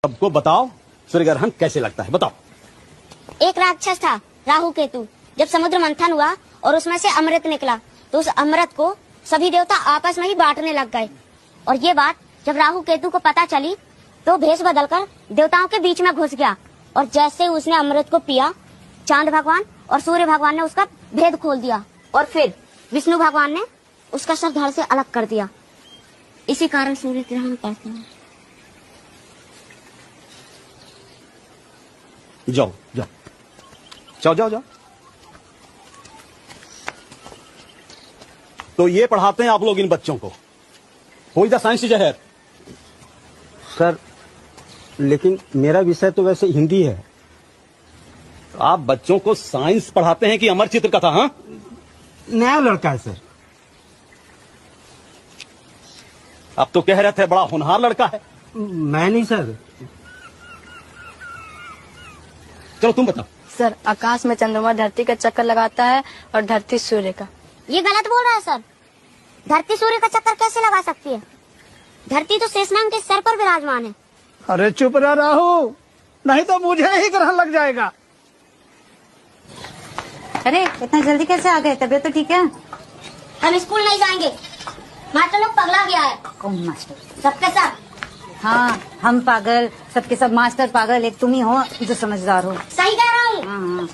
सबको बताओ सूर्य ग्रहण कैसे लगता है, बताओ। एक राक्षस था राहु केतु, जब समुद्र मंथन हुआ और उसमें से अमृत निकला तो उस अमृत को सभी देवता आपस में ही बांटने लग गए। और ये बात जब राहु केतु को पता चली तो भेष बदलकर देवताओं के बीच में घुस गया और जैसे उसने अमृत को पिया, चांद भगवान और सूर्य भगवान ने उसका भेद खोल दिया और फिर विष्णु भगवान ने उसका सर धड़ से अलग कर दिया। इसी कारण सूर्य ग्रहण कहते हैं। जाओ जाओ जाओ जाओ जाओ। तो ये पढ़ाते हैं आप लोग इन बच्चों को, who is the science teacher? Sir लेकिन मेरा विषय तो वैसे हिंदी है। तो आप बच्चों को साइंस पढ़ाते हैं कि अमर चित्र कथा? हाँ, नया लड़का है सर। आप तो कह रहे थे बड़ा होनहार लड़का है। मैं नहीं सर। चलो तुम बताओ। सर आकाश में चंद्रमा धरती का चक्कर लगाता है और धरती सूर्य का। ये गलत बोल रहा है सर। धरती सूर्य का चक्कर कैसे लगा सकती है? धरती तो शेषनाग के सर पर विराजमान है। अरे चुप रह राहु, नहीं तो मुझे ही ग्रहण लग जाएगा। अरे इतना जल्दी कैसे आ गए? तबीयत तो ठीक है? हम स्कूल नहीं जाएंगे, मास्टर लोग पगला गया है। कौन मास्टर? सबके सब। हाँ हम पागल, सबके सब मास्टर पागल, एक तुम ही हो जो समझदार हो। सही कह रहा हूँ। हाँ।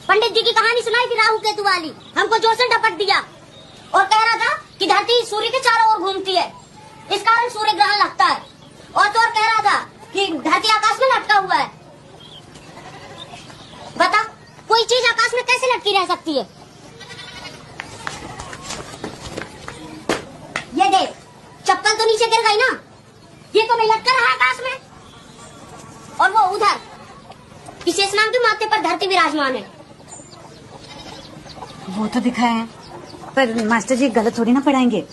पंडित जी की कहानी सुनाई थी राहु केतु वाली, हमको जोर से डपट दिया और कह रहा था कि धरती सूर्य के चारों ओर घूमती है, इस कारण सूर्य ग्रहण लगता है। और तो और कह रहा था कि धरती आकाश में लटका हुआ है। बता, कोई चीज आकाश में कैसे लटकी रह सकती है? ये देख, चप्पल तो नीचे गिर गई ना, ये तो नहीं लटका रहा आकाश में। और वो उधर कि शेषनाग के माथे पर धरती विराजमान है। वो तो दिखाए हैं, पर मास्टर जी गलत थोड़ी ना पढ़ाएंगे।